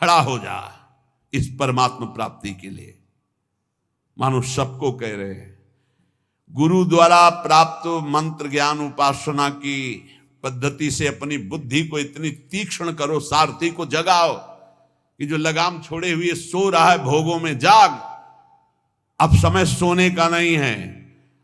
खड़ा हो जा इस परमात्मा प्राप्ति के लिए। मानो सबको कह रहे हैं, गुरु द्वारा प्राप्त मंत्र ज्ञान उपासना की पद्धति से अपनी बुद्धि को इतनी तीक्ष्ण करो, सारथी को जगाओ कि जो लगाम छोड़े हुए सो रहा है भोगों में, जाग, अब समय सोने का नहीं है,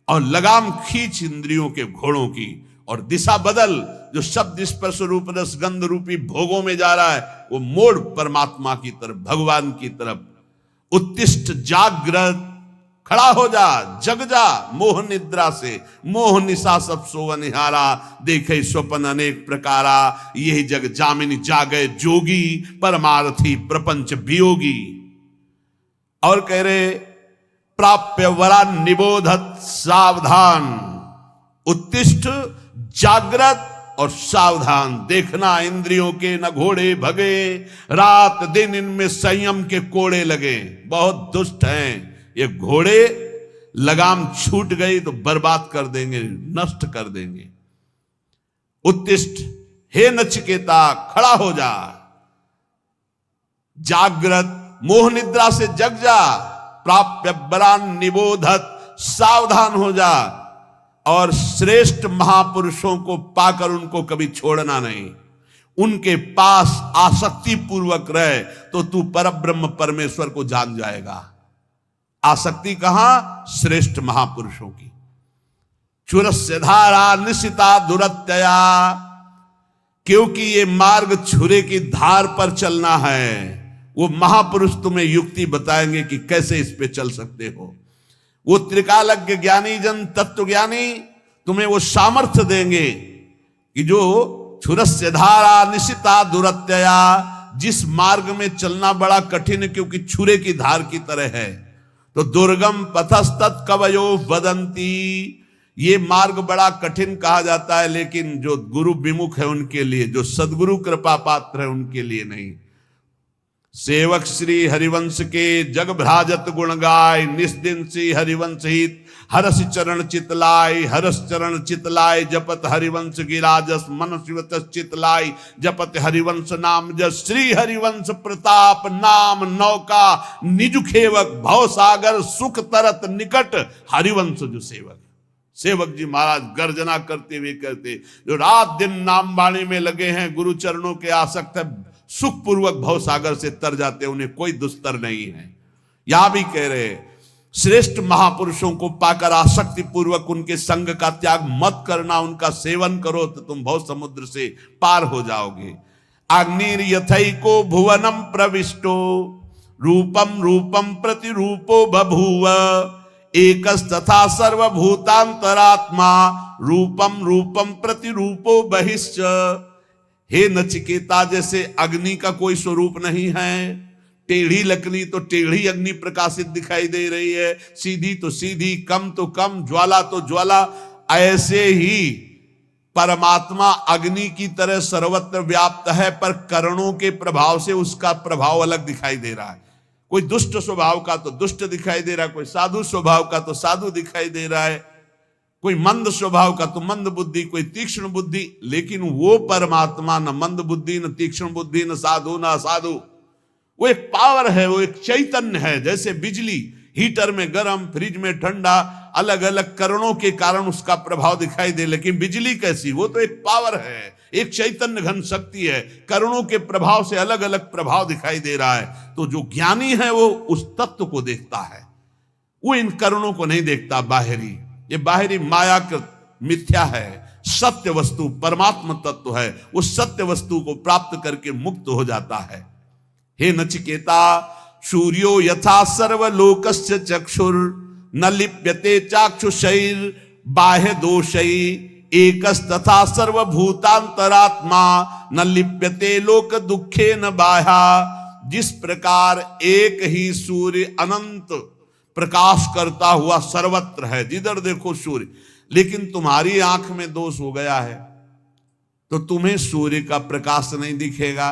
और लगाम खींच इंद्रियों के घोड़ों की और दिशा बदल। जो शब्द स्पर्श रूप रस गंध रूपी भोगों में जा रहा है वो मोड़ परमात्मा की तरफ, भगवान की तरफ। उत्तिष्ठ जागृत, खड़ा हो जा, जग जा मोह निद्रा से, मोह निशा सब सोव निहारा, देखे स्वप्न अनेक प्रकारा, यही जग जामिनी जागे जोगी, परमार्थी प्रपंच वियोगी। और कह रहे प्राप्य वरा निबोधत सावधान, उत्तिष्ठ जागृत और सावधान, देखना इंद्रियों के न घोड़े भगे, रात दिन इनमें संयम के कोड़े लगे। बहुत दुष्ट हैं ये घोड़े, लगाम छूट गई तो बर्बाद कर देंगे, नष्ट कर देंगे। उत्तिष्ठ, हे नचिकेता खड़ा हो जा, जागृत मोह निद्रा से जग जा, प्राप्य बरान निबोधत सावधान हो जा, और श्रेष्ठ महापुरुषों को पाकर उनको कभी छोड़ना नहीं, उनके पास आसक्ति पूर्वक रहे तो तू परब्रह्म परमेश्वर को जान जाएगा। आसक्ति कहां? श्रेष्ठ महापुरुषों की। चुरस्य धारा निशिता दुरत्यया, क्योंकि ये मार्ग छुरे की धार पर चलना है। वो महापुरुष तुम्हें युक्ति बताएंगे कि कैसे इस पे चल सकते हो। वो त्रिकालज्ञ ज्ञानी जन तत्व ज्ञानी तुम्हें वो सामर्थ्य देंगे कि जो छुरस्य धारा निशिता दुरत्यया, जिस मार्ग में चलना बड़ा कठिन है क्योंकि छुरे की धार की तरह है, तो दुर्गम पथस्तत् कवयो वदंती, ये मार्ग बड़ा कठिन कहा जाता है, लेकिन जो गुरु विमुख है उनके लिए, जो सदगुरु कृपा पात्र है उनके लिए नहीं। सेवक श्री हरिवंश के जग भ्राजत गुण गाय, निस्दिन सी हरिवंश हित हरस चरण चितलाय, हरस चरण चितलाय, जपत हरिवंश गिराजस मन शिवत चितलाय, जपत हरिवंश नाम जस, श्री हरिवंश प्रताप नाम नौका, निज खेवक भव सागर सुख तरत निकट, हरिवंश जो सेवक। सेवक जी महाराज गर्जना करते हुए कहते, जो रात दिन नाम बाणी में लगे हैं, गुरु चरणों के आसक्त है, सुखपूर्वक भव सागर से तर जाते, उन्हें कोई दुस्तर नहीं है। यहां भी कह रहे श्रेष्ठ महापुरुषों को पाकर आसक्ति पूर्वक उनके संग का त्याग मत करना, उनका सेवन करो तो तुम भव समुद्र से पार हो जाओगे। अग्निर यथैको भुवनम प्रविष्टो, रूपम रूपम प्रतिरूपो बभूव, एकस्तथा सर्वभूतांतरात्मा, रूपम रूपम प्रतिरूपो बहिश्च। हे नचिकेता, जैसे अग्नि का कोई स्वरूप नहीं है, टेढ़ी लकड़ी तो टेढ़ी अग्नि प्रकाशित दिखाई दे रही है, सीधी तो सीधी, कम तो कम, ज्वाला तो ज्वाला, ऐसे ही परमात्मा अग्नि की तरह सर्वत्र व्याप्त है, पर करणों के प्रभाव से उसका प्रभाव अलग दिखाई दे रहा है। कोई दुष्ट स्वभाव का तो दुष्ट दिखाई दे रहा है, कोई साधु स्वभाव का तो साधु दिखाई दे रहा है, कोई मंद स्वभाव का तो मंद बुद्धि, कोई तीक्ष्ण बुद्धि, लेकिन वो परमात्मा न मंद बुद्धि, न तीक्ष्ण बुद्धि, न साधु न असाधु। वो एक पावर है, वो एक चैतन्य है। जैसे बिजली हीटर में गर्म, फ्रिज में ठंडा, अलग अलग करणों के कारण उसका प्रभाव दिखाई दे, लेकिन बिजली कैसी? वो तो एक पावर है, एक चैतन्य घन शक्ति है, करणों के प्रभाव से अलग अलग प्रभाव दिखाई दे रहा है। तो जो ज्ञानी है वो उस तत्व को देखता है, वो इन करणों को नहीं देखता बाहरी। ये बाहरी मायाकृत मिथ्या है, सत्य वस्तु परमात्मा तत्व है, उस सत्य वस्तु को प्राप्त करके मुक्त हो जाता है। हे नचिकेता, सूर्यो यथा सर्वलोकस्य चक्षुर, न लिप्यते चाक्षुषैर बाह्य दोषै, एकस्तथा सर्वभूतांतरात्मा, न लिप्यते लोक दुखे न बाह्या। जिस प्रकार एक ही सूर्य अनंत प्रकाश करता हुआ सर्वत्र है, जिधर देखो सूर्य, लेकिन तुम्हारी आंख में दोष हो गया है तो तुम्हें सूर्य का प्रकाश नहीं दिखेगा।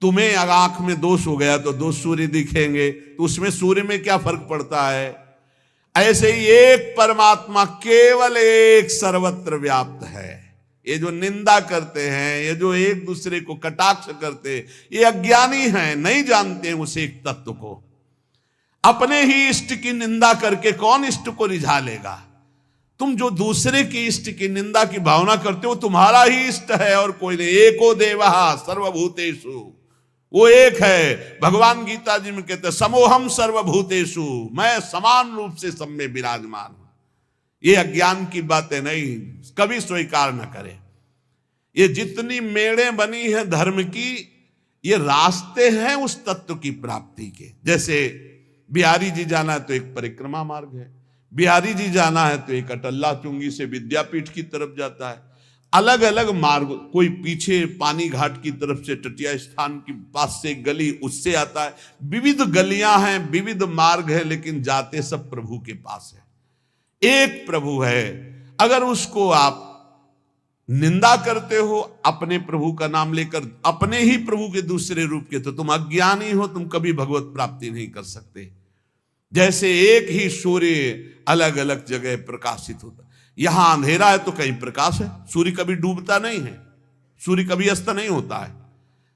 तुम्हें अगर आंख में दोष हो गया तो दो सूर्य दिखेंगे, तो उसमें सूर्य में क्या फर्क पड़ता है? ऐसे ही एक परमात्मा केवल एक सर्वत्र व्याप्त है, ये जो निंदा करते हैं, ये जो एक दूसरे को कटाक्ष करते, ये अज्ञानी हैं, नहीं जानते हैं उस एक तत्व को। अपने ही इष्ट की निंदा करके कौन इष्ट को रिझा लेगा? तुम जो दूसरे की इष्ट की निंदा की भावना करते हो, तुम्हारा ही इष्ट है और कोई नहीं। एको देवः सर्वभूतेषु, वो एक है। भगवान गीता जी में कहते हैं समोहम सर्वभूतेषु, मैं समान रूप से सब में विराजमान हूं। ये अज्ञान की बातें नहीं, कभी स्वीकार न करें। ये जितनी मेड़ें बनी है धर्म की, ये रास्ते हैं उस तत्व की प्राप्ति के। जैसे बिहारी जी जाना है तो एक परिक्रमा मार्ग है, बिहारी जी जाना है तो एक अटल्ला चुंगी से विद्यापीठ की तरफ जाता है। अलग अलग मार्ग, कोई पीछे पानी घाट की तरफ से तटिया स्थान के पास से गली उससे आता है। विविध गलियां हैं, विविध मार्ग है, लेकिन जाते सब प्रभु के पास है। एक प्रभु है। अगर उसको आप निंदा करते हो अपने प्रभु का नाम लेकर, अपने ही प्रभु के दूसरे रूप के, तो तुम अज्ञानी हो, तुम कभी भगवत प्राप्ति नहीं कर सकते। जैसे एक ही सूर्य अलग अलग जगह प्रकाशित होता, यहां अंधेरा है तो कहीं प्रकाश है। सूर्य कभी डूबता नहीं है, सूर्य कभी अस्त नहीं होता है।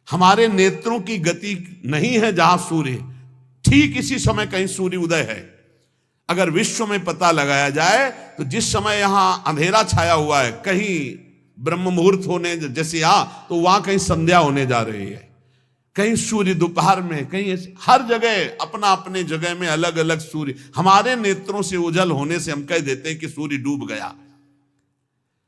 हमारे नेत्रों की गति नहीं है जहां सूर्य, ठीक इसी समय कहीं सूर्य उदय है। अगर विश्व में पता लगाया जाए तो जिस समय यहां अंधेरा छाया हुआ है, कहीं ब्रह्म मुहूर्त होने जैसे यहां, तो वहां कहीं संध्या होने जा रही है, कहीं सूर्य दोपहर में, कहीं हर जगह अपना अपने जगह में अलग अलग सूर्य। हमारे नेत्रों से उजल होने से हम कह देते हैं कि सूर्य डूब गया।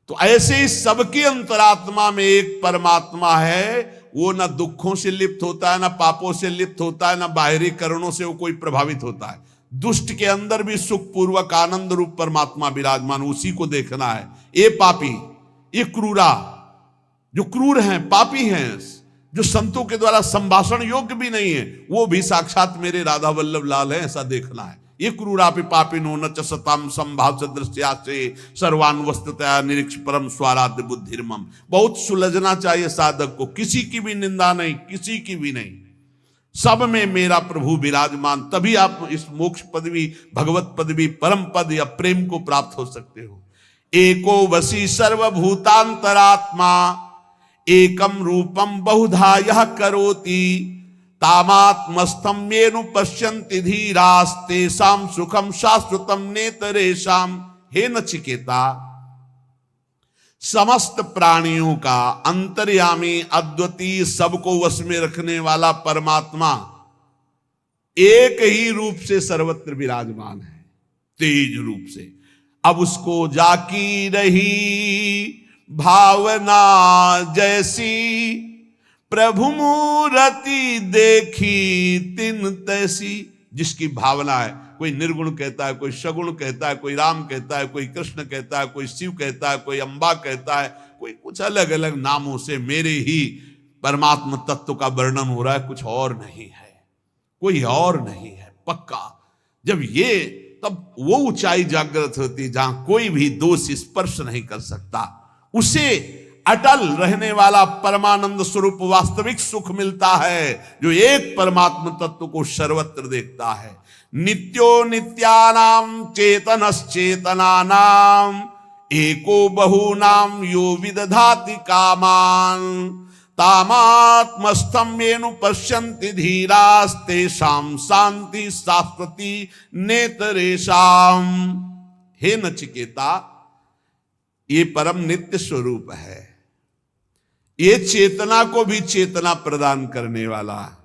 तो ऐसे ही सबकी अंतरात्मा में एक परमात्मा है। वो ना दुखों से लिप्त होता है, ना पापों से लिप्त होता है, ना बाहरी कारणों से वो कोई प्रभावित होता है। दुष्ट के अंदर भी सुख पूर्वक आनंद रूप परमात्मा विराजमान, उसी को देखना है। ये पापी, ये क्रूरा, जो क्रूर हैं, पापी हैं, जो संतों के द्वारा संभाषण योग्य भी नहीं है, वो भी साक्षात मेरे राधा वल्लभ लाल है, ऐसा देखना है। ये क्रूरापि पापिनो न च सताम संभाव दृष्टिया से सर्वान वस्तुतया निरीक्ष परम स्वाराध्य बुद्धिर्मम। बहुत सुलझना चाहिए साधक को, किसी की भी निंदा नहीं, किसी की भी नहीं, सब में मेरा प्रभु विराजमान। तभी आप इस मोक्ष पदवी, भगवत पदवी, परम पद या प्रेम को प्राप्त हो सकते हो। एको वसी सर्वभूतांतरात्मा एकम रूपम बहुधा यह करोति तामात्मस्थम येनु पश्यन्ति धीरास्तेषां सुखम शाश्वतम नेतरेषां। हे नचिकेता, समस्त प्राणियों का अंतर्यामी, अद्वितीय, सबको वश में रखने वाला परमात्मा एक ही रूप से सर्वत्र विराजमान है, तेज रूप से। अब उसको जाकी रही भावना जैसी, प्रभु मूर्ति देखी तिन तैसी। जिसकी भावना है, कोई निर्गुण कहता है, कोई सगुण कहता है, कोई राम कहता है, कोई कृष्ण कहता है, कोई शिव कहता है, कोई अम्बा कहता है, कोई कुछ अलग अलग नामों से मेरे ही परमात्मा तत्व का वर्णन हो रहा है, कुछ और नहीं है, कोई और नहीं है, पक्का। जब ये, तब वो ऊंचाई जागृत होती जहां कोई भी दोष स्पर्श नहीं कर सकता। उसे अटल रहने वाला परमानंद स्वरूप वास्तविक सुख मिलता है, जो एक परमात्मा तत्व को सर्वत्र देखता है। नित्यो नित्यानाम चेतनश्चेतनानाम एको बहुनाम यो विदधाति कामान तामात्मस्थं येनु पश्यन्ति धीरास्तेषां शांति शाश्वती नेतरेषां। हे नचिकेता, ये परम नित्य स्वरूप है, ये चेतना को भी चेतना प्रदान करने वाला,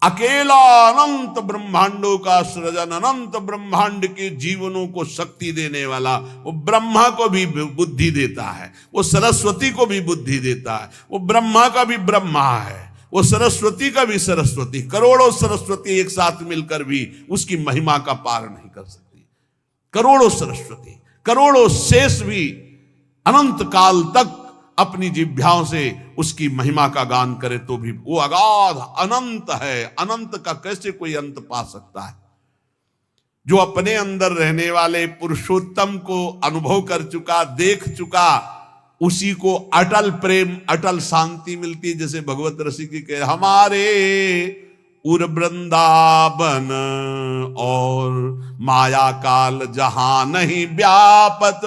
अकेला अनंत ब्रह्मांडों का सृजन, अनंत ब्रह्मांड के जीवनों को शक्ति देने वाला, वो ब्रह्मा को भी बुद्धि देता है, वो सरस्वती को भी बुद्धि देता है, वो ब्रह्मा का भी ब्रह्मा है, वो सरस्वती का भी सरस्वती। करोड़ों सरस्वती एक साथ मिलकर भी उसकी महिमा का पार नहीं कर सकती। करोड़ों सरस्वती, करोड़ों शेष भी अनंत काल तक अपनी जिह्वाओं से उसकी महिमा का गान करे तो भी वो अगाध अनंत है। अनंत का कैसे कोई अंत पा सकता है? जो अपने अंदर रहने वाले पुरुषोत्तम को अनुभव कर चुका, देख चुका, उसी को अटल प्रेम, अटल शांति मिलती है। जैसे भगवत रसिक कह, हमारे उर वृंदावन, और माया काल जहां नहीं व्यापत,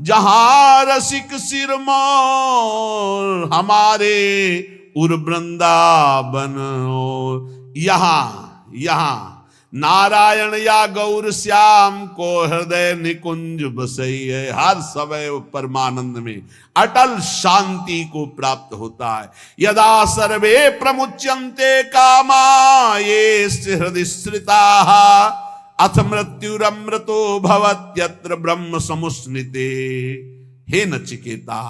जहां रसिक सिरमौर हमारे उर वृंदावन। और यहां नारायण या गौर श्याम को हृदय निकुंज बसैये, हर समय परमानंद में अटल शांति को प्राप्त होता है। यदा सर्वे प्रमुच्यन्ते कामा ये हृदय स्थिताः, अथ मृत्युरमृतो भवत्यत्र ब्रह्म समुस्निते। हे नचिकेता,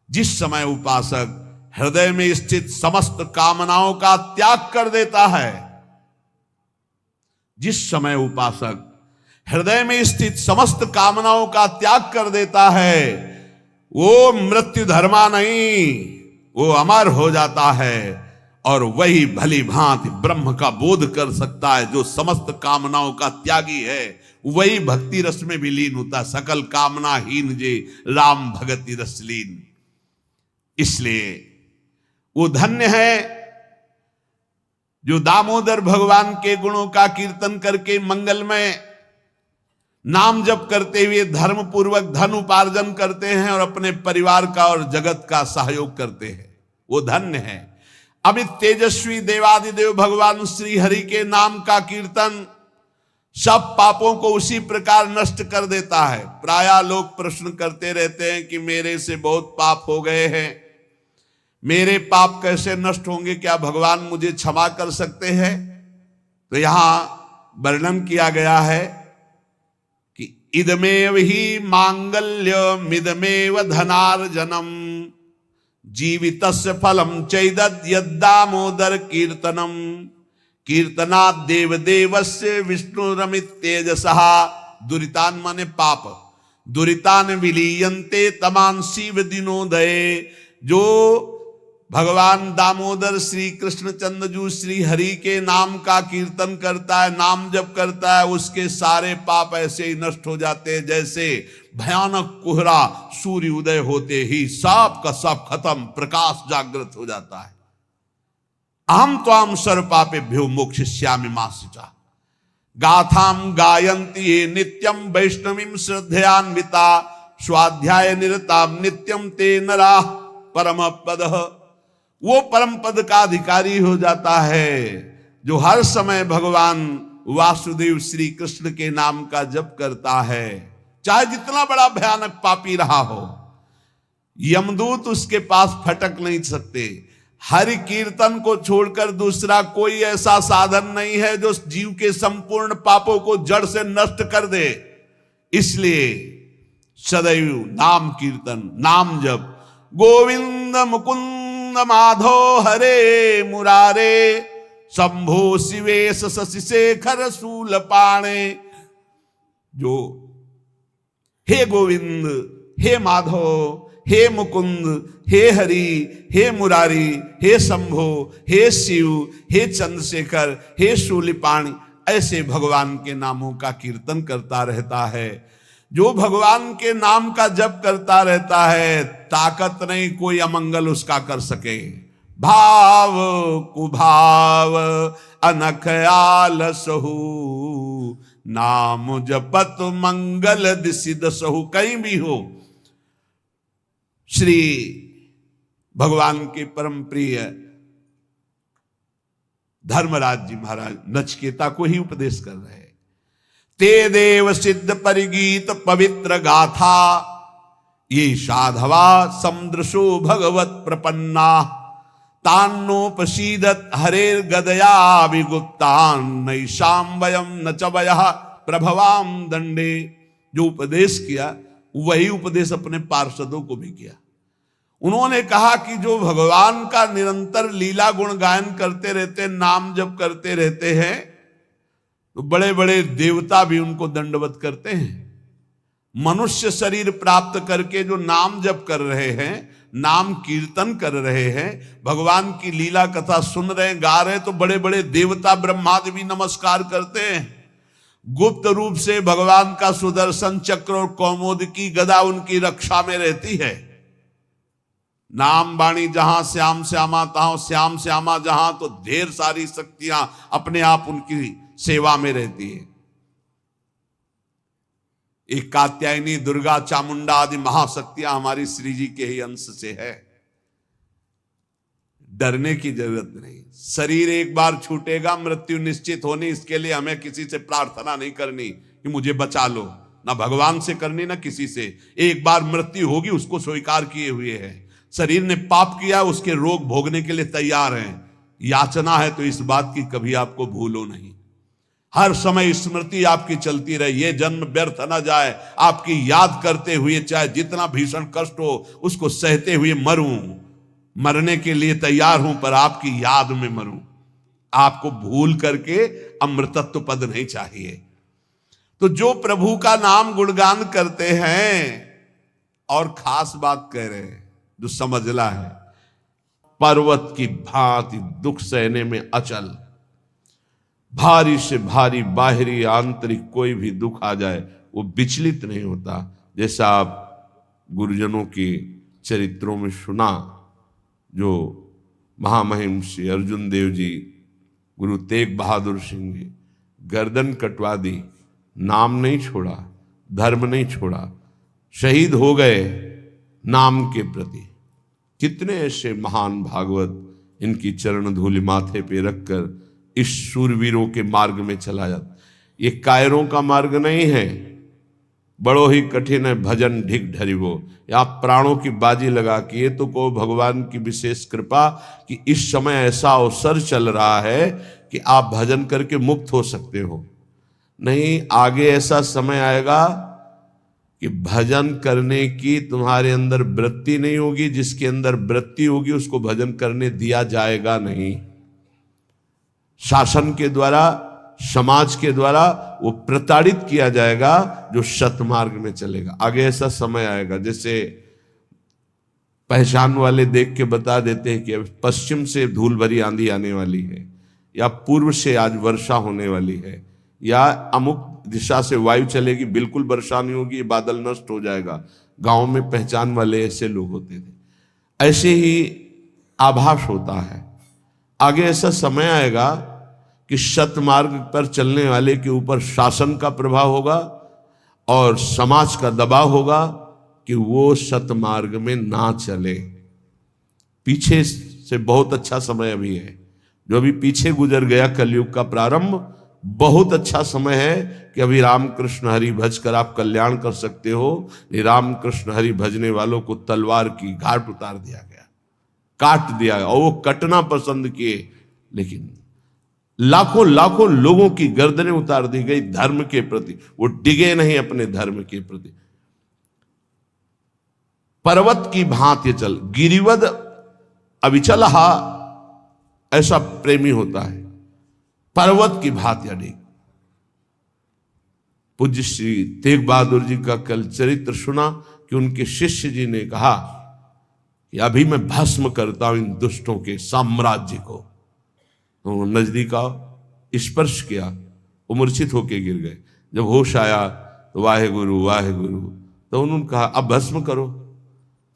जिस समय उपासक हृदय में स्थित समस्त कामनाओं का त्याग कर देता है, जिस समय उपासक हृदय में स्थित समस्त कामनाओं का त्याग कर देता है, वो मृत्यु धर्मा नहीं, वो अमर हो जाता है और वही भली भांति ब्रह्म का बोध कर सकता है। जो समस्त कामनाओं का त्यागी है वही भक्ति रस में विलीन होता है। सकल कामना हीन जे राम भगति रस लीन। इसलिए वो धन्य है जो दामोदर भगवान के गुणों का कीर्तन करके मंगलमय नाम जप करते हुए धर्म पूर्वक धन उपार्जन करते हैं और अपने परिवार का और जगत का सहयोग करते हैं। वो धन्य है। अमित तेजस्वी देवादिदेव भगवान श्री हरि के नाम का कीर्तन सब पापों को उसी प्रकार नष्ट कर देता है। प्रायः लोग प्रश्न करते रहते हैं कि मेरे से बहुत पाप हो गए हैं, मेरे पाप कैसे नष्ट होंगे, क्या भगवान मुझे क्षमा कर सकते हैं? तो यहां वर्णन किया गया है कि इदमेव ही मांगल्यमिदमेव धनार्जनम, जीवितस्य फलम चैदद यद्दामोदर कीर्तनम, कीर्तनात् देवदेवस्य विष्णुरमित तेजसः। दुरितान माने पाप, दुरितान विलीयन्ते तमान शिव दिनोदये। जो भगवान दामोदर श्री कृष्ण चंद्रजू श्री हरि के नाम का कीर्तन करता है, नाम जप करता है, उसके सारे पाप ऐसे ही नष्ट हो जाते हैं जैसे भयानक कोहरा सूर्य उदय होते ही सब का सब खत्म, प्रकाश जागृत हो जाता है। अहम त्वाम सर्व पापेभ्यो मोक्षयिष्यामि मा शुचा, गाथाम गायन्ति ये नित्यम वैष्णवीं श्रद्धयान्विता, स्वाध्याय निरताम नित्यम ते नरा परम पदः। वो परम पद का अधिकारी हो जाता है जो हर समय भगवान वासुदेव श्री कृष्ण के नाम का जप करता है। चाहे जितना बड़ा भयानक पापी रहा हो, यमदूत उसके पास फटक नहीं सकते। हरि कीर्तन को छोड़कर दूसरा कोई ऐसा साधन नहीं है जो जीव के संपूर्ण पापों को जड़ से नष्ट कर दे। इसलिए सदैव नाम कीर्तन, नाम जप, गोविंद मुकुंद माधो हरे मुरारे, शंभो शिवेश शशि शेखर शूलपाणे। जो हे गोविंद, हे माधो, हे मुकुंद, हे हरि, हे मुरारी, हे शंभो, हे शिव, हे चंद्रशेखर, हे शूलपाणी, ऐसे भगवान के नामों का कीर्तन करता रहता है। जो भगवान के नाम का जप करता रहता है, ताकत नहीं कोई अमंगल उसका कर सके। भाव कुभाव अनख आलसहु, नाम जपत मंगल दिसि दसहु। कहीं भी हो, श्री भगवान के परम प्रिय धर्मराज जी महाराज नचिकेता को ही उपदेश कर रहे हैं। ते देव सिद्ध परिगीत पवित्र गाथा, ये साधवा समदृशो भगवत प्रपन्ना, तान्नोपसीदत हरेर गदया विगुप्तान, नैषाम वयम न च वयः प्रभवाम दंडे। जो उपदेश किया वही उपदेश अपने पार्षदों को भी किया। उन्होंने कहा कि जो भगवान का निरंतर लीला गुण गायन करते रहते, नाम जप करते रहते हैं, तो बड़े बड़े देवता भी उनको दंडवत करते हैं। मनुष्य शरीर प्राप्त करके जो नाम जप कर रहे हैं, नाम कीर्तन कर रहे हैं, भगवान की लीला कथा सुन रहे हैं, गा रहे हैं, तो बड़े बड़े देवता ब्रह्मादि भी नमस्कार करते हैं। गुप्त रूप से भगवान का सुदर्शन चक्र और कौमोद की गदा उनकी रक्षा में रहती है। नाम वाणी जहां श्याम श्यामा तहां श्याम श्यामा जहां, तो ढेर सारी शक्तियां अपने आप उनकी सेवा में रहती है। एक कात्यायनी, दुर्गा, चामुंडा आदि महाशक्तियां हमारी श्री जी के ही अंश से है। डरने की जरूरत नहीं। शरीर एक बार छूटेगा, मृत्यु निश्चित होनी, इसके लिए हमें किसी से प्रार्थना नहीं करनी कि मुझे बचा लो, ना भगवान से करनी ना किसी से। एक बार मृत्यु होगी, उसको स्वीकार किए हुए है। शरीर ने पाप किया, उसके रोग भोगने के लिए तैयार है। याचना है तो इस बात की कभी आपको भूलो नहीं। हर समय स्मृति आपकी चलती रहे, ये जन्म व्यर्थ न जाए, आपकी याद करते हुए, चाहे जितना भीषण कष्ट हो उसको सहते हुए मरूं। मरने के लिए तैयार हूं, पर आपकी याद में मरूं। आपको भूल करके अमृतत्व पद नहीं चाहिए। तो जो प्रभु का नाम गुणगान करते हैं, और खास बात कह रहे हैं जो समझला है, पर्वत की भांति दुख सहने में अचल। भारी से भारी बाहरी आंतरिक कोई भी दुख आ जाए वो विचलित नहीं होता। जैसा आप गुरुजनों के चरित्रों में सुना, जो महामहिम श्री अर्जुन देव जी, गुरु तेग बहादुर सिंह जी, गर्दन कटवा दी, नाम नहीं छोड़ा, धर्म नहीं छोड़ा, शहीद हो गए नाम के प्रति। कितने ऐसे महान भागवत इनकी चरण धूलि माथे पे रखकर इस शूरवीरों के मार्ग में चला जाता। ये कायरों का मार्ग नहीं है, बड़ो ही कठिन है भजन ढिक ढरिवो। या प्राणों की बाजी लगा के ये तो को भगवान की विशेष कृपा कि इस समय ऐसा अवसर चल रहा है कि आप भजन करके मुक्त हो सकते हो। नहीं, आगे ऐसा समय आएगा कि भजन करने की तुम्हारे अंदर वृत्ति नहीं होगी। जिसके अंदर वृत्ति होगी उसको भजन करने दिया जाएगा नहीं। शासन के द्वारा, समाज के द्वारा वो प्रताड़ित किया जाएगा जो सतमार्ग में चलेगा। आगे ऐसा समय आएगा, जैसे पहचान वाले देख के बता देते हैं कि पश्चिम से धूल भरी आंधी आने वाली है, या पूर्व से आज वर्षा होने वाली है, या अमुक दिशा से वायु चलेगी, बिल्कुल वर्षा नहीं होगी, बादल नष्ट हो जाएगा। गांव में पहचान वाले ऐसे लोग होते थे। ऐसे ही आभास होता है। आगे ऐसा समय आएगा कि सतमार्ग पर चलने वाले के ऊपर शासन का प्रभाव होगा और समाज का दबाव होगा कि वो सतमार्ग में ना चले। पीछे से बहुत अच्छा समय अभी है, जो अभी पीछे गुजर गया कलयुग का प्रारंभ, बहुत अच्छा समय है कि अभी राम कृष्ण हरि भज कर आप कल्याण कर सकते हो। राम कृष्ण हरि भजने वालों को तलवार की घाट उतार दिया गया, काट दिया गया, और वो कटना पसंद किए, लेकिन लाखों लाखों लोगों की गर्दनें उतार दी गई धर्म के प्रति। वो डिगे नहीं अपने धर्म के प्रति। पर्वत की भांति चल, गिरिवद अविचलहा, ऐसा प्रेमी होता है। पर्वत की भांति अडिग। पूज्य श्री तेग बहादुर जी का कल चरित्र सुना कि उनके शिष्य जी ने कहा कि अभी मैं भस्म करता हूं इन दुष्टों के साम्राज्य को। तो नजदीक आओ, स्पर्श किया, वो मूर्छित होके गिर गए। जब होश आया तो वाहे गुरु वाहे गुरु। तो उन्होंने कहा अब भस्म करो,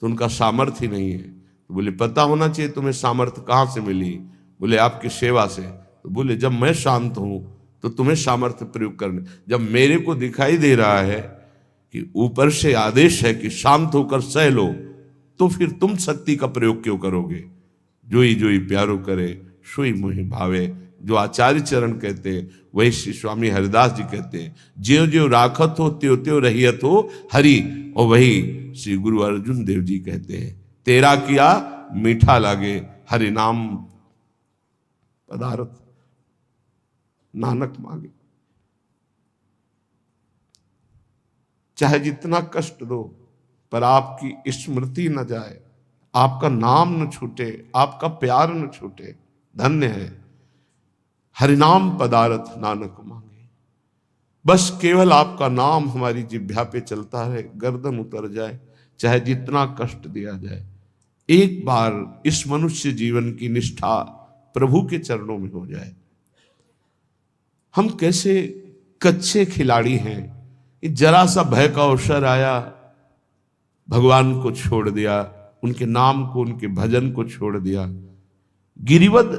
तो उनका सामर्थ्य ही नहीं है। तो बोले पता होना चाहिए तुम्हें सामर्थ्य कहाँ से मिली। बोले आपकी सेवा से। तो बोले जब मैं शांत हूं तो तुम्हें सामर्थ्य प्रयोग करने, जब मेरे को दिखाई दे रहा है कि ऊपर से आदेश है कि शांत होकर सह लो, तो फिर तुम शक्ति का प्रयोग क्यों करोगे। जोई जोई प्यारो करे सोई मोहि भावे, जो आचार्य चरण कहते हैं वही श्री स्वामी हरिदास जी कहते हैं। ज्यो ज्यो राखत हो त्यों त्यों रहियत हो हरि, और वही श्री गुरु अर्जुन देव जी कहते हैं तेरा किया मीठा लागे हरि नाम पदार्थ नानक मांगे। चाहे जितना कष्ट दो, पर आपकी स्मृति न जाए, आपका नाम न छूटे, आपका प्यार न छूटे। धन्य है हरिनाम पदार्थ नानक मांगे। बस केवल आपका नाम हमारी जिह्वा पे चलता है, गर्दन उतर जाए, चाहे जितना कष्ट दिया जाए। एक बार इस मनुष्य जीवन की निष्ठा प्रभु के चरणों में हो जाए। हम कैसे कच्चे खिलाड़ी हैं। जरा सा भय का अवसर आया, भगवान को छोड़ दिया, उनके नाम को, उनके भजन को छोड़ दिया। गिरिवद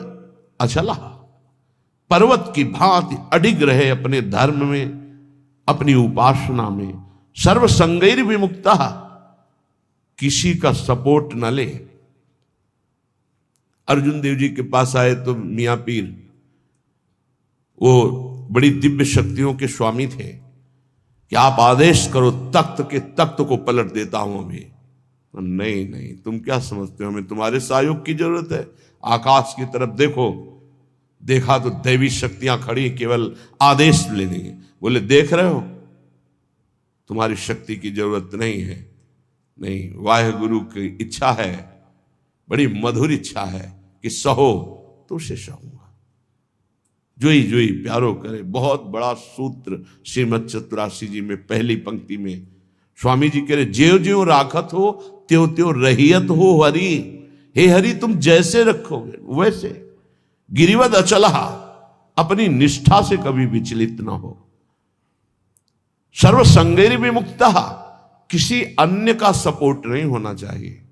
अचला, पर्वत की भांति अडिग रहे अपने धर्म में, अपनी उपासना में। सर्व संगैर विमुक्ता, किसी का सपोर्ट न ले। अर्जुन देव जी के पास आए तो मियां पीर, वो बड़ी दिव्य शक्तियों के स्वामी थे, कि आप आदेश करो, तख्त के तख्त को पलट देता हूं अभी। नहीं नहीं, तुम क्या समझते हो, हमें तुम्हारे सहयोग की जरूरत है। आकाश की तरफ देखो, देखा तो दैवी शक्तियां खड़ी, केवल आदेश ले लेंगे। बोले देख रहे हो, तुम्हारी शक्ति की जरूरत नहीं है। नहीं, वाहेगुरु की इच्छा है, बड़ी मधुर इच्छा है कि सहो तो उसे सहूंगा। जोई जोई प्यारो करे, बहुत बड़ा सूत्र श्रीमद चतुरासी जी में पहली पंक्ति में स्वामी जी कह रहे, ज्यो ज्यो राखत हो त्यों त्यों रहियत हो हरि। हे हरि, तुम जैसे रखोगे वैसे। गिरिवद अचला, अपनी निष्ठा से कभी विचलित ना हो। सर्व संगैर विमुक्ता, किसी अन्य का सपोर्ट नहीं होना चाहिए।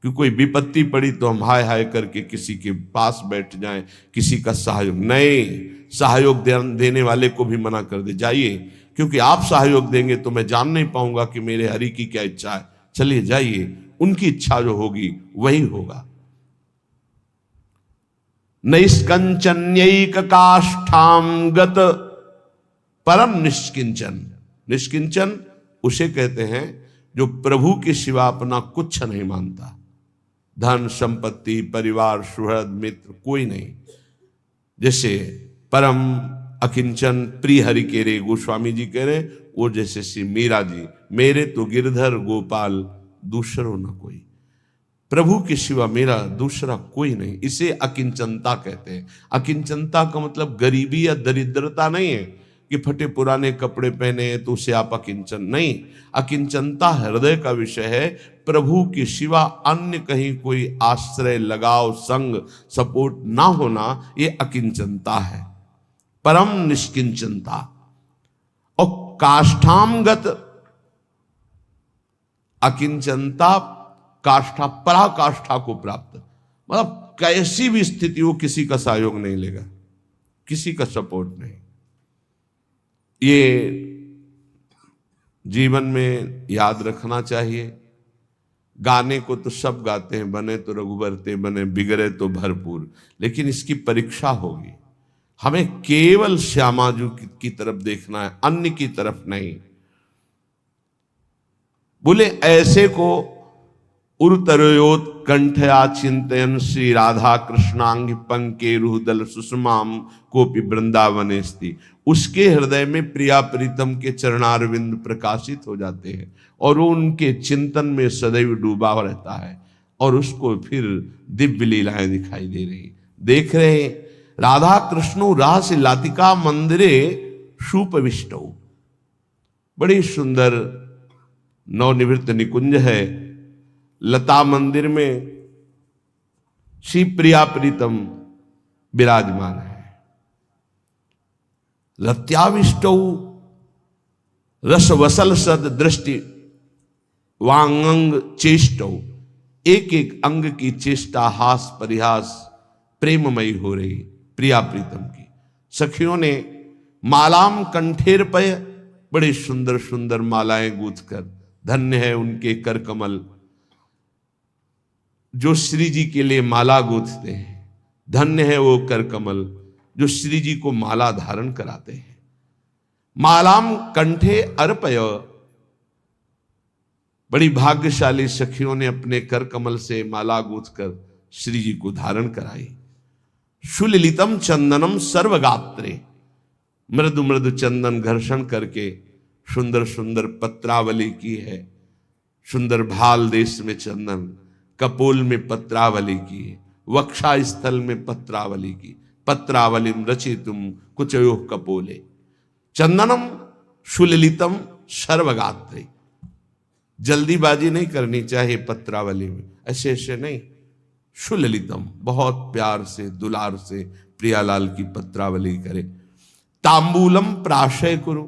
कि कोई विपत्ति पड़ी तो हम हाय हाय करके किसी के पास बैठ जाएं, किसी का सहयोग नहीं। सहयोग देने वाले को भी मना कर दे, जाइए, क्योंकि आप सहयोग देंगे तो मैं जान नहीं पाऊंगा कि मेरे हरि की क्या इच्छा है। चलिए जाइए, उनकी इच्छा जो होगी वही होगा। नैष्कंचन्यैक काष्ठाम गत परम निष्किंचन। निष्किंचन उसे कहते हैं जो प्रभु के सिवा अपना कुछ नहीं मानता। धन संपत्ति, परिवार, सुहृद, मित्र कोई नहीं। जैसे परम अकिंचन प्रिय हरि के रे गोस्वामी जी कह रहे, वो जैसे श्री मीरा जी, मेरे तो गिरधर गोपाल दूसरो न कोई। प्रभु के सिवा मेरा दूसरा कोई नहीं। इसे अकिंचनता कहते हैं। अकिंचनता का मतलब गरीबी या दरिद्रता नहीं है कि फटे पुराने कपड़े पहने तो उसे आप अकिंचन नहीं। अकिंचनता हृदय का विषय है। प्रभु के सिवा अन्य कहीं कोई आश्रय, लगाव, संग, सपोर्ट ना होना, ये अकिंचनता है। परम निष्किंचनता। और काष्ठामगत अकिंचनता, काष्ठा, पराकाष्ठा को प्राप्त, मतलब कैसी भी स्थिति हो किसी का सहयोग नहीं लेगा, किसी का सपोर्ट नहीं। ये जीवन में याद रखना चाहिए। गाने को तो सब गाते हैं, बने तो रघुबर ते बने, बिगड़े तो भरपूर, लेकिन इसकी परीक्षा होगी। हमें केवल श्यामाजू की तरफ देखना है, अन्य की तरफ नहीं। बोले ऐसे को उर्तरयोत कंठया चिंतयन श्री राधा कृष्णांग पंके रुहदल सुषमाम कोपि वृंदावने स्थिति। उसके हृदय में प्रिया प्रीतम के चरणारविंद प्रकाशित हो जाते हैं और वो उनके चिंतन में सदैव डूबा रहता है और उसको फिर दिव्य लीलाएं दिखाई दे रही। देख रहे राधा कृष्णो रास लातिका मंदिरे सुपविष्टौ। बड़ी सुंदर नवनिवृत्त निकुंज है। लता मंदिर में श्री प्रिया प्रीतम विराजमान है। लत्याविष्टौ रसवसल सद दृष्टि वांगंग चेष्टौ। एक एक अंग की चेष्टा, हास परिहास प्रेममयी हो रही प्रिया प्रीतम की। सखियों ने मालाम कंठेर पय, बड़े सुंदर सुंदर मालाएं गूंथ कर, धन्य है उनके कर कमल जो श्री जी के लिए माला गूंथते हैं। धन्य है वो कर कमल जो श्री जी को माला धारण कराते हैं। मालाम कंठे अर्पय, बड़ी भाग्यशाली सखियों ने अपने कर कमल से माला गूंथकर श्री जी को धारण कराई। सुललितम चंदनम सर्वगात्रे, मृदु मृदु चंदन घर्षण करके सुंदर सुंदर पत्रावली की है। सुंदर भाल देश में चंदन, कपोल में पत्रावली की है, वक्षा स्थल में पत्रावली की। पत्रावलिम रचितुम कुचयोः कपोले, चंदनम सुललितम सर्वगात्रे। जल्दीबाजी नहीं करनी चाहिए पत्रावली में, ऐसे ऐसे नहीं। सुललितम, बहुत प्यार से दुलार से प्रियालाल की पत्रावली करे। तांबूलम प्राशय कुरु,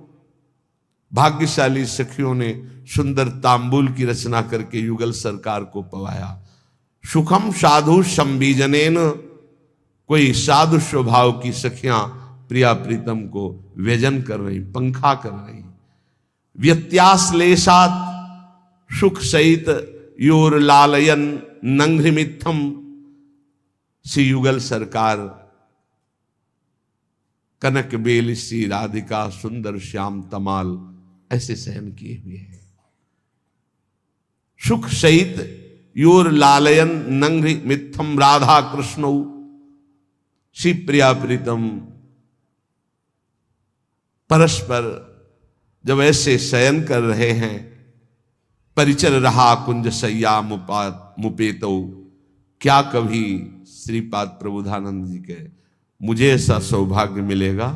भाग्यशाली सखियों ने सुंदर तांबूल की रचना करके युगल सरकार को पवाया। सुखम साधु संबीजनेन, कोई साधु स्वभाव की सखियां प्रिया प्रीतम को व्यजन कर रही, पंखा कर रही। व्यत्याश्लेषात सुख सहित योर लालयन नंघ्रिमित्थम, श्री युगल सरकार कनक बेल श्री राधिका सुंदर श्याम तमाल ऐसे सहन किए हुए हैं। सुख सहित योर लालयन नंघ्रि मित्थम राधा कृष्ण, श्री प्रिया प्रीतम परस्पर जब ऐसे शयन कर रहे हैं। परिचर रहा कुंज सैया मुपेतो, क्या कभी श्रीपाद प्रबोधानंद जी के मुझे ऐसा सौभाग्य मिलेगा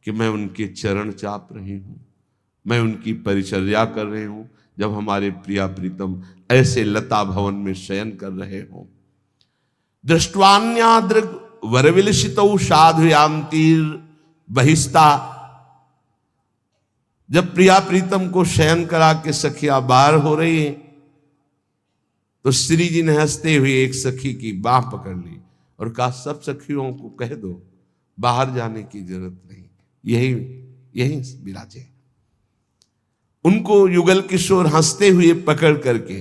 कि मैं उनके चरण चाप रही हूं, मैं उनकी परिचर्या कर रही हूं, जब हमारे प्रिया प्रीतम ऐसे लता भवन में शयन कर रहे हों। दृष्टवान्यादृग वरविलसितौ साधुयांतीर बहिस्ता, जब प्रिया प्रीतम को शयन करा के सखियां बाहर हो रही है तो श्री जी ने हंसते हुए एक सखी की बाह पकड़ ली और कहा, सब सखियों को कह दो बाहर जाने की जरूरत नहीं, यही विराजे। उनको युगल किशोर हंसते हुए पकड़ करके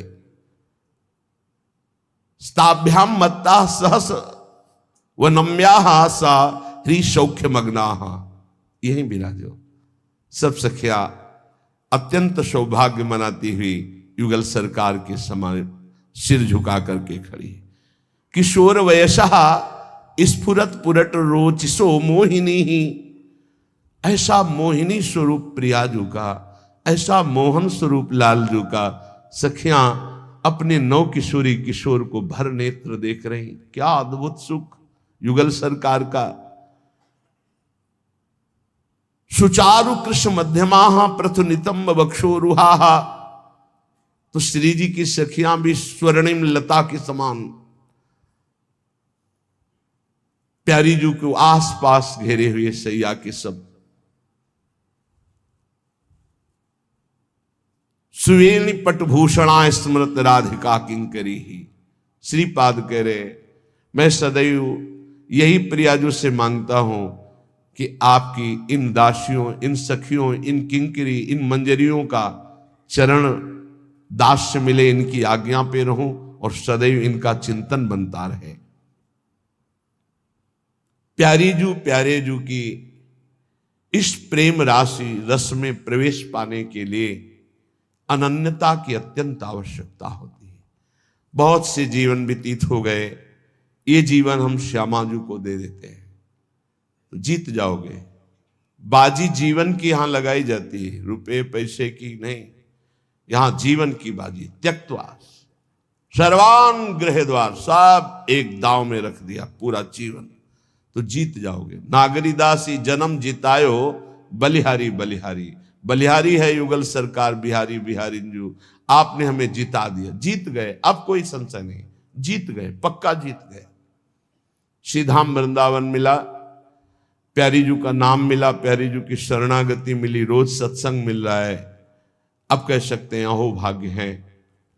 स्ताभ्याम मत्ता सहस व नम्या सा ह्री सौख्य मग्ना, यही विराजो। सब सखिया अत्यंत सौभाग्य मनाती हुई युगल सरकार के समान सिर झुका करके खड़ी। किशोर वयसा स्फुरत पुरट रोचिसो मोहिनी ही, ऐसा मोहिनी स्वरूप प्रियाजू का, ऐसा मोहन स्वरूप लालजू का सखियां अपने नौ किशोरी किशोर को भर नेत्र देख रही। क्या अद्भुत सुख युगल सरकार का। सुचारु कृष्ण मध्यमा प्रथुनितम बक्षोरुहा, तो श्री जी की सखियां भी स्वर्णिम लता के समान प्यारी जू को आसपास घेरे हुए सैया के सब। सुवेणी पटभूषणा स्मृत राधिका किंकरी ही, श्रीपाद कह रहे मैं सदैव यही प्रियाजू से मांगता हूं कि आपकी इन दासियों, इन सखियों, इन किंकरी, इन मंजरियों का चरण दास्य मिले, इनकी आज्ञा पे रहूं और सदैव इनका चिंतन बनता रहे। प्यारे जू की इस प्रेम राशि रस में प्रवेश पाने के लिए अनन्यता की अत्यंत आवश्यकता होती है। बहुत से जीवन व्यतीत हो गए, ये जीवन हम श्यामाजू को दे देते हैं तो जीत जाओगे। बाजी जीवन की यहां लगाई जाती है, रुपए पैसे की नहीं, यहां जीवन की बाजी। त्यक्त्वा सर्वान गृह द्वार, सब एक दांव में रख दिया पूरा जीवन तो जीत जाओगे। नागरीदासी जन्म जितायो बलिहारी बलिहारी, बलिहारी है युगल सरकार, बिहारी बिहारी जू, आपने हमें जिता दिया, जीत गए, अब कोई संशय नहीं, जीत गए, पक्का जीत गए। श्रीधाम वृंदावन मिला, प्यारी जू का नाम मिला, प्यारी जू की शरणागति मिली, रोज सत्संग मिल रहा है। अब कह सकते हैं अहो भाग्य है,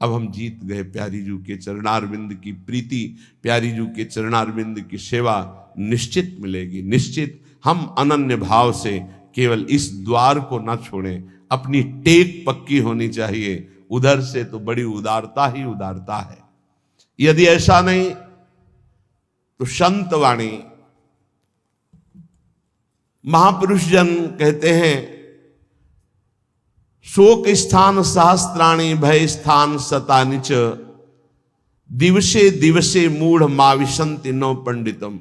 अब हम जीत गए। प्यारी जू के चरणारविंद की प्रीति, प्यारी जू के चरणारविंद की सेवा निश्चित मिलेगी, निश्चित। हम अनन्य भाव से केवल इस द्वार को ना छोड़ें, अपनी टेक पक्की होनी चाहिए, उधर से तो बड़ी उदारता ही उदारता है। यदि ऐसा नहीं तो संत वाणी महापुरुष जन कहते हैं, शोक स्थान सहस्त्राणी भय स्थान शतानि च, दिवसे दिवसे मूढ़ माविशंति नौ पंडितम।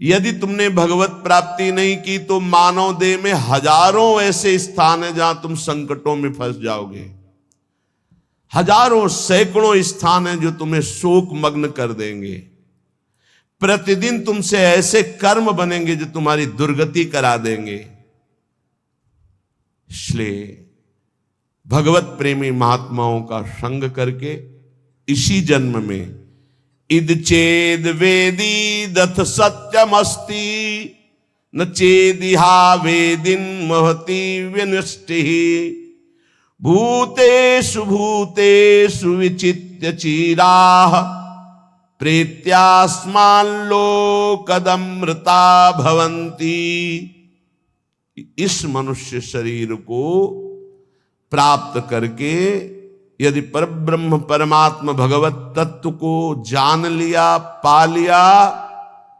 यदि तुमने भगवत प्राप्ति नहीं की तो मानव देह में हजारों ऐसे स्थान हैं जहां तुम संकटों में फंस जाओगे। हजारों सैकड़ों स्थान हैं जो तुम्हें शोक मग्न कर देंगे। प्रतिदिन तुमसे ऐसे कर्म बनेंगे जो तुम्हारी दुर्गति करा देंगे। इसलिए भगवत प्रेमी महात्माओं का संग करके इसी जन्म में इद चेद वेदी दथ सत्यमस्ति न चेदिहा वेदिन महति विनष्टि भूतेषु भूतेषु विचित्य चीराः प्रेत्यास्माल्लोकदमृता भवन्ति। इस मनुष्य शरीर को प्राप्त करके यदि परब्रह्म परमात्मा भगवत तत्व को जान लिया, पा लिया,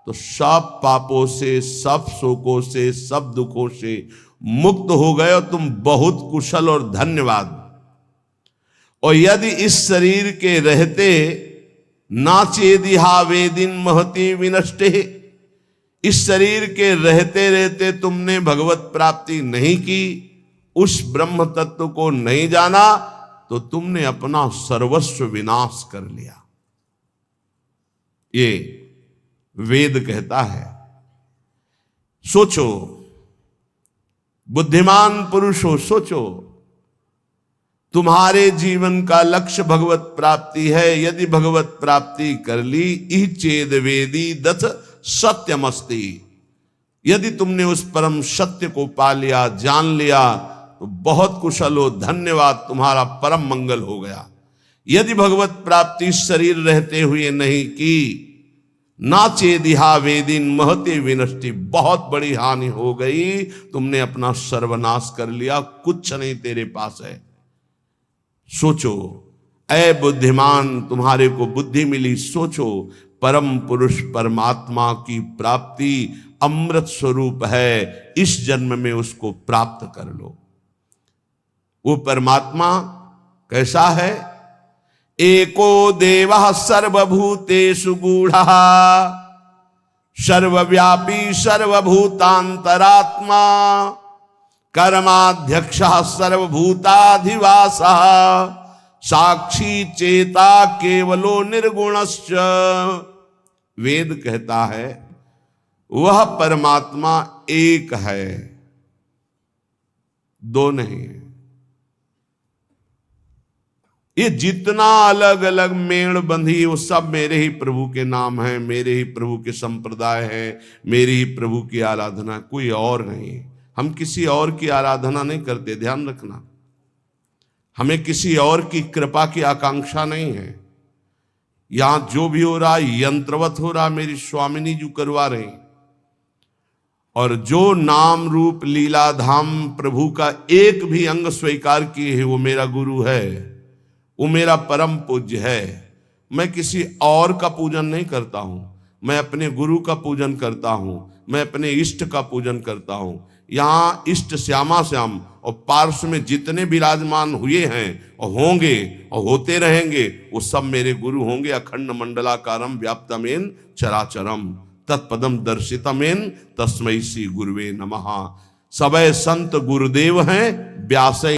तो सब पापों से, सब शोकों से, सब दुखों से मुक्त हो गए और तुम बहुत कुशल और धन्यवाद। और यदि इस शरीर के रहते नाचेदिहा वेदिन महति विनष्टे, इस शरीर के रहते रहते तुमने भगवत प्राप्ति नहीं की, उस ब्रह्म तत्व को नहीं जाना, तो तुमने अपना सर्वस्व विनाश कर लिया। ये वेद कहता है। सोचो, बुद्धिमान पुरुषों, सोचो, तुम्हारे जीवन का लक्ष्य भगवत प्राप्ति है। यदि भगवत प्राप्ति कर ली, इह चेद वेदी दथ सत्यमस्ति, यदि तुमने उस परम सत्य को पा लिया, जान लिया, तो बहुत कुशल हो, धन्यवाद, तुम्हारा परम मंगल हो गया। यदि भगवत प्राप्ति शरीर रहते हुए नहीं की, नाचेदिहा वेदिन महते विनष्टि, बहुत बड़ी हानि हो गई, तुमने अपना सर्वनाश कर लिया, कुछ नहीं तेरे पास है। सोचो, ऐ बुद्धिमान, तुम्हारे को बुद्धि मिली, सोचो, परम पुरुष परमात्मा की प्राप्ति अमृत स्वरूप है, इस जन्म में उसको प्राप्त कर लो। वो परमात्मा कैसा है? एको देवः सर्वभूतेषु गूढ़ः, सर्वव्यापी सर्वभूतांतरात्मा, कर्माध्यक्षः सर्वभूताधिवासः, साक्षी चेता केवलो निर्गुणश्च। वेद कहता है वह परमात्मा एक है, दो नहीं। ये जितना अलग अलग मेड़ बंधी, वो सब मेरे ही प्रभु के नाम है, मेरे ही प्रभु के संप्रदाय है, मेरी ही प्रभु की आराधना, कोई और नहीं। हम किसी और की आराधना नहीं करते, ध्यान रखना। हमें किसी और की कृपा की आकांक्षा नहीं है। यहां जो भी हो रहा यंत्रवत हो रहा, मेरी स्वामिनी जी करवा रही। और जो नाम रूप लीला धाम प्रभु का एक भी अंग स्वीकार किए है, वो मेरा गुरु है, वो मेरा परम पूज्य है। मैं किसी और का पूजन नहीं करता हूं, मैं अपने गुरु का पूजन करता हूं, मैं अपने इष्ट का पूजन करता हूं। यहाँ इष्ट श्यामा श्याम और पार्श्व में जितने विराजमान हुए हैं और होंगे और होते रहेंगे, वो सब मेरे गुरु होंगे। अखंड मंडलाकारम व्याप्तमेन चराचरम तत्पदम दर्शितमेन तस्मै श्री गुरुवे नमः। सबे संत गुरुदेव हैं, व्यास